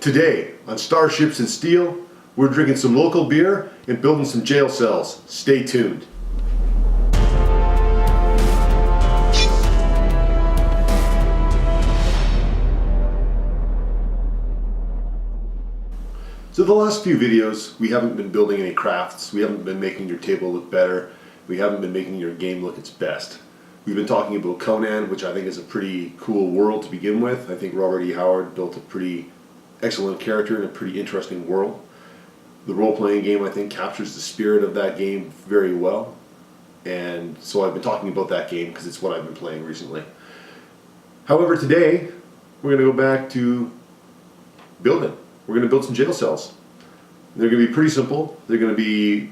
Today on Starships and Steel, we're drinking some local beer and building some jail cells. Stay tuned. So the last few videos, we haven't been building any crafts, we haven't been making your table look better, we haven't been making your game look its best. We've been talking about Conan, which I think is a pretty cool world to begin with. I think Robert E. Howard built a pretty excellent character in a pretty interesting world. The role-playing game, I think, captures the spirit of that game very well. And so I've been talking about that game because it's what I've been playing recently. However, today, we're going to go back to building. We're going to build some jail cells. They're going to be pretty simple. They're going to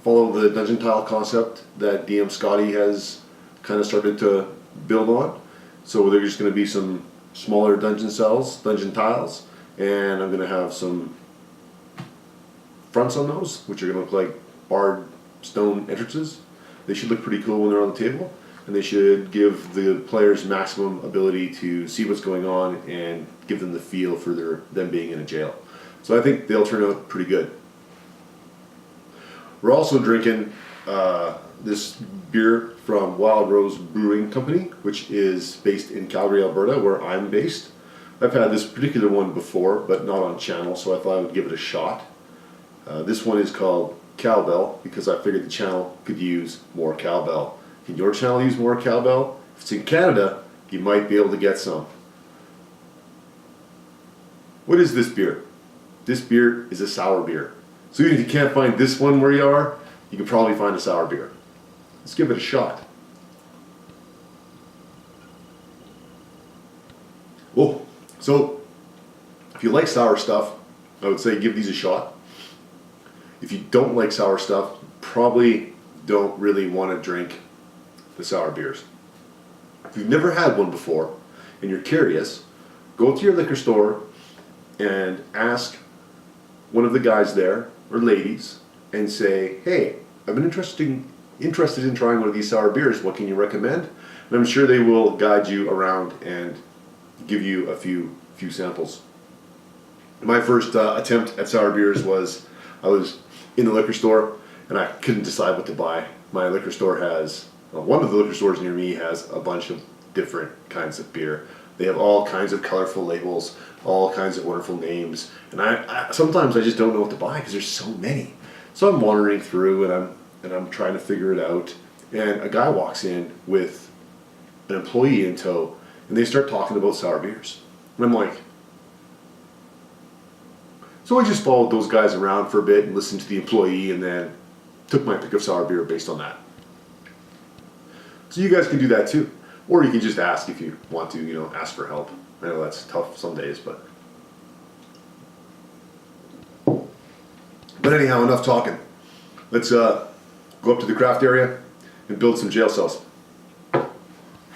follow the dungeon tile concept that DM Scotty has kind of started to build on. So they're just going to be some smaller dungeon cells, dungeon tiles, and I'm going to have some fronts on those, which are going to look like barred stone entrances. They should look pretty cool when they're on the table, and they should give the players maximum ability to see what's going on and give them the feel for them being in a jail. So I think they'll turn out pretty good. We're also drinking this beer from Wild Rose Brewing Company, which is based in Calgary, Alberta, where I'm based. I've had this particular one before, but not on channel, so I thought I would give it a shot. This one is called Cowbell because I figured the channel could use more cowbell. Can your channel use more cowbell? If it's in Canada, you might be able to get some. What is this beer? This beer is a sour beer. So even if you can't find this one where you are, you can probably find a sour beer. Let's give it a shot. Oh, so if you like sour stuff, I would say give these a shot. If you don't like sour stuff, you probably don't really want to drink the sour beers. If you've never had one before and you're curious, go to your liquor store and ask one of the guys there, or ladies, and say, hey, I've been interested in trying one of these sour beers, what can you recommend? And I'm sure they will guide you around and give you a few few samples. My first attempt at sour beers was, I was in the liquor store and I couldn't decide what to buy. My liquor store has, one of the liquor stores near me has a bunch of different kinds of beer. They have all kinds of colorful labels, all kinds of wonderful names, and I sometimes I just don't know what to buy because there's so many. So I'm wandering through and I'm trying to figure it out, and a guy walks in with an employee in tow, and they start talking about sour beers. And I'm like, so I just followed those guys around for a bit and listened to the employee, and then took my pick of sour beer based on that. So you guys can do that too. Or you can just ask if you want to, ask for help. I know that's tough some days, but anyhow, enough talking. Let's go up to the craft area and build some jail cells.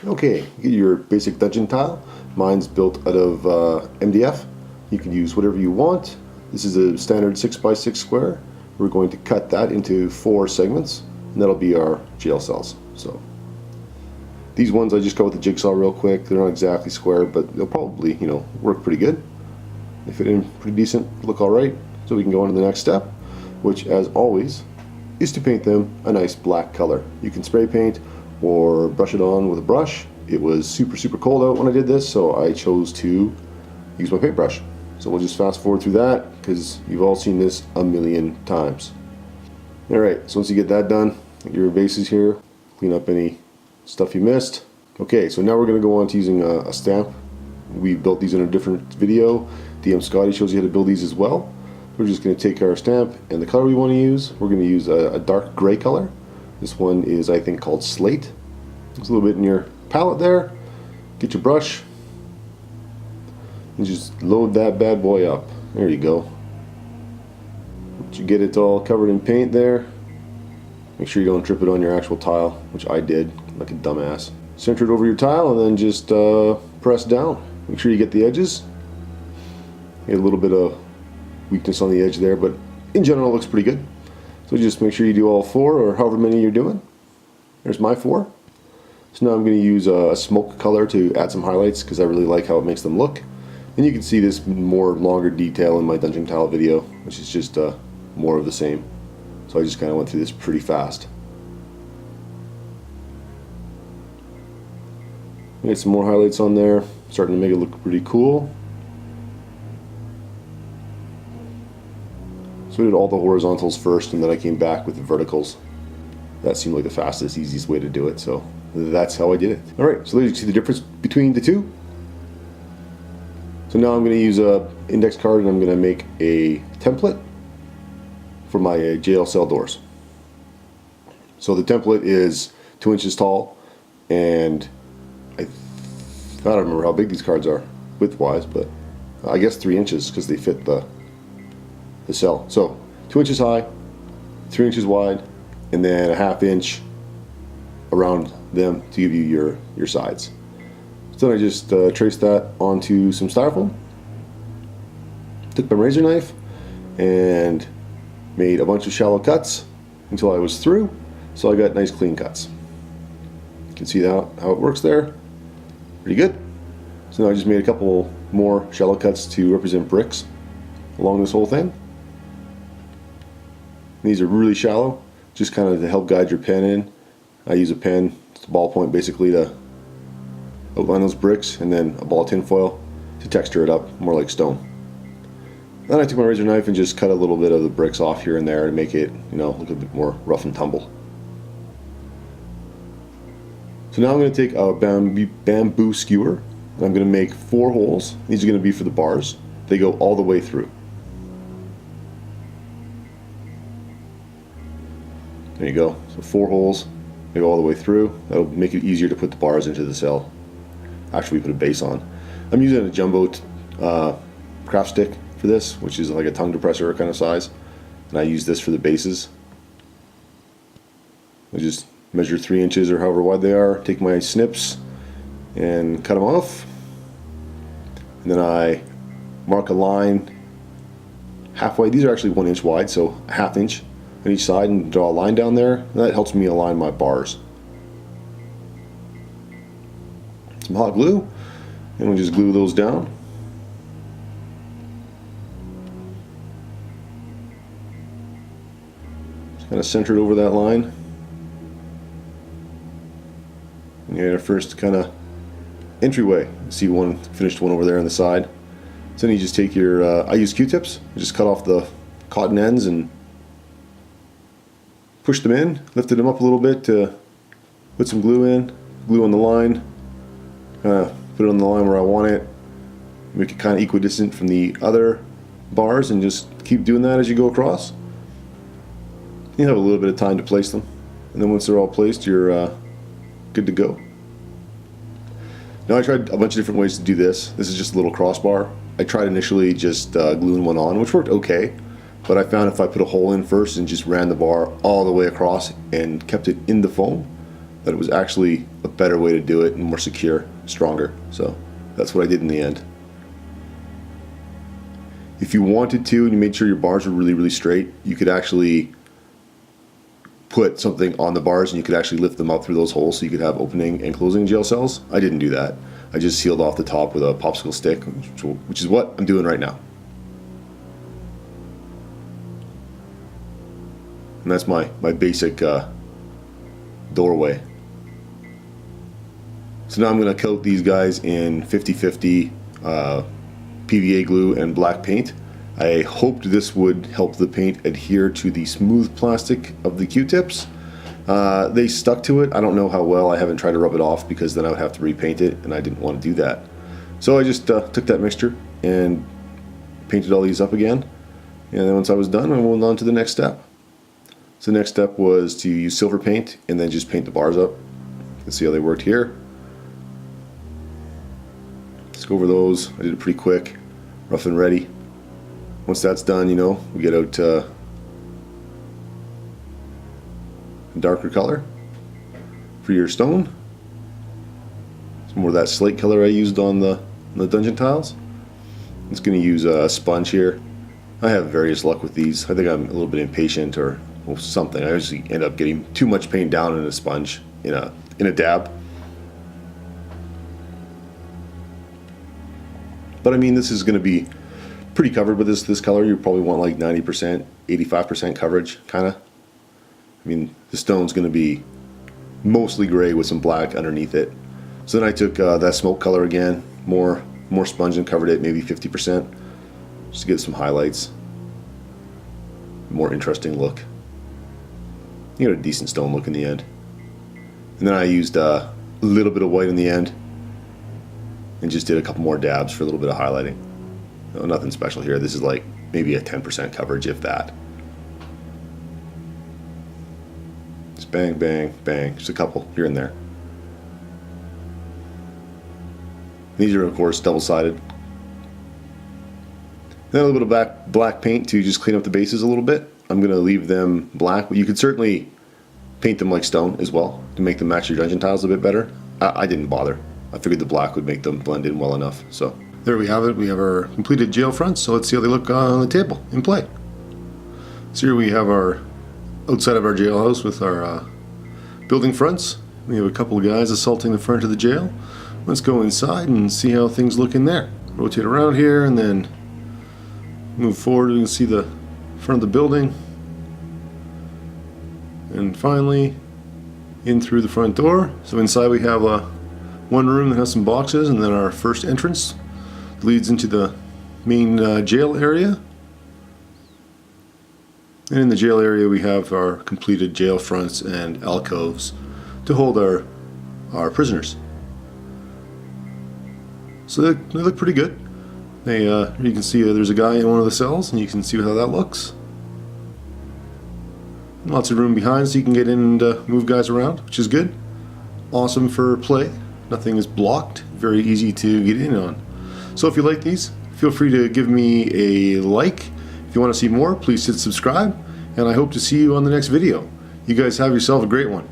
Okay, get your basic dungeon tile. Mine's built out of MDF. You can use whatever you want. This is a standard 6x6 square. We're going to cut that into 4 segments, and that'll be our jail cells. So these ones I just cut with the jigsaw real quick. They're not exactly square, but they'll probably, work pretty good. They fit in pretty decent, look all right. So we can go on to the next step, which, as always, is to paint them a nice black color. You can spray paint or brush it on with a brush. It was super cold out when I did this, so I chose to use my paintbrush. So we'll just fast forward through that because you've all seen this a million times. Alright, so once you get that done, your bases here, clean up any stuff you missed. Okay, so now we're going to go on to using a stamp. We built these in a different video. DM Scotty shows you how to build these as well. We're just going to take our stamp and the color we want to use. We're going to use a dark gray color. This one is, I think, called Slate. There's a little bit in your palette there. Get your brush and just load that bad boy up. There you go. Once you get it all covered in paint there, make sure you don't drip it on your actual tile, which I did like a dumbass. Center it over your tile and then just press down. Make sure you get the edges. Get a little bit of weakness on the edge there, but in general it looks pretty good. So just make sure you do all 4 or however many you're doing. There's my 4. So now I'm going to use a smoke color to add some highlights because I really like how it makes them look. And you can see this more longer detail in my dungeon tile video, which is just more of the same. So I just kind of went through this pretty fast. Made some more highlights on there, starting to make it look pretty cool. So I did all the horizontals first, and then I came back with the verticals. That seemed like the fastest, easiest way to do it, so that's how I did it. Alright, so there you see the difference between the two. So now I'm going to use a index card and I'm going to make a template for my jail cell doors. So the template is 2 inches tall, and I don't remember how big these cards are width-wise, but I guess 3 inches because they fit the cell. So 2 inches high, 3 inches wide, and then a 1/2 inch around them to give you your sides. So then I just traced that onto some styrofoam, took my razor knife and made a bunch of shallow cuts until I was through, so I got nice clean cuts. You can see how it works there. Pretty good. So now I just made a couple more shallow cuts to represent bricks along this whole thing. These are really shallow, just kind of to help guide your pen in. I use a pen, it's a ballpoint basically, to outline those bricks, and then a ball of tin foil to texture it up more like stone. Then I took my razor knife and just cut a little bit of the bricks off here and there to make it, look a bit more rough and tumble. So now I'm going to take a bamboo skewer and I'm going to make 4 holes. These are going to be for the bars. They go all the way through. There you go. So 4 holes, they go all the way through. That'll make it easier to put the bars into the cell after we put a base on. I'm using a jumbo craft stick for this, which is like a tongue depressor kind of size, and I use this for the bases. I just measure 3 inches or however wide they are, take my snips and cut them off, and then I mark a line halfway. These are actually 1 inch wide, so a 1/2 inch on each side, and draw a line down there, and that helps me align my bars. Some hot glue, and we just glue those down. Just kind of center it over that line. And you get a first kind of entryway. See one finished one over there on the side. So then you just take your, I use Q-tips, just cut off the cotton ends and push them in, lifted them up a little bit to put some glue in, glue on the line, put it on the line where I want it, make it kind of equidistant from the other bars, and just keep doing that as you go across. You have a little bit of time to place them, and then once they're all placed, you're good to go. Now I tried a bunch of different ways to do this. This is just a little crossbar. I tried initially just gluing one on, which worked okay, but I found if I put a hole in first and just ran the bar all the way across and kept it in the foam, that it was actually a better way to do it and more secure, stronger. So that's what I did in the end. If you wanted to and you made sure your bars were really, really straight, you could actually put something on the bars and you could actually lift them up through those holes so you could have opening and closing jail cells. I didn't do that. I just sealed off the top with a popsicle stick, which is what I'm doing right now. And that's my basic doorway. So now I'm going to coat these guys in 50/50 PVA glue and black paint. I hoped this would help the paint adhere to the smooth plastic of the Q-tips. They stuck to it. I don't know how well. I haven't tried to rub it off because then I would have to repaint it, and I didn't want to do that. So I just took that mixture and painted all these up again. And then once I was done, I moved on to the next step. So the next step was to use silver paint and then just paint the bars up. You can see how they worked here. Let's go over those. I did it pretty quick, rough and ready. Once that's done, we get out a darker color for your stone. Some more of that slate color I used on the dungeon tiles. I'm just going to use a sponge here. I have various luck with these. I think I'm a little bit impatient or something. I usually end up getting too much paint down in a sponge in a dab. But I mean, this is going to be pretty covered with this color. You probably want like 90%, 85% coverage, kind of. I mean, the stone's going to be mostly gray with some black underneath it. So then I took that smoke color again, more sponge, and covered it maybe 50%, just to get some highlights, more interesting look. You get a decent stone look in the end. And then I used a little bit of white in the end, and just did a couple more dabs for a little bit of highlighting. No, nothing special here. This is like maybe a 10% coverage, if that. Just bang, bang, bang. Just a couple here and there. These are, of course, double-sided. Then a little bit of black paint to just clean up the bases a little bit. I'm going to leave them black, but you could certainly paint them like stone as well to make them match your dungeon tiles a bit better. I didn't bother. I figured the black would make them blend in well enough. So there we have it. We have our completed jail fronts. So let's see how they look on the table in play. So here we have our outside of our jailhouse with our building fronts. We have a couple of guys assaulting the front of the jail. Let's go inside and see how things look in there. Rotate around here and then move forward. We can see the front of the building. And finally, in through the front door. So inside we have one room that has some boxes, and then our first entrance leads into the main jail area. And in the jail area we have our completed jail fronts and alcoves to hold our prisoners. So they look pretty good. You can see there's a guy in one of the cells, and you can see how that looks. Lots of room behind so you can get in and move guys around, which is good. Awesome for play. Nothing is blocked. Very easy to get in on. So if you like these, feel free to give me a like. If you want to see more, please hit subscribe, and I hope to see you on the next video. You guys have yourself a great one.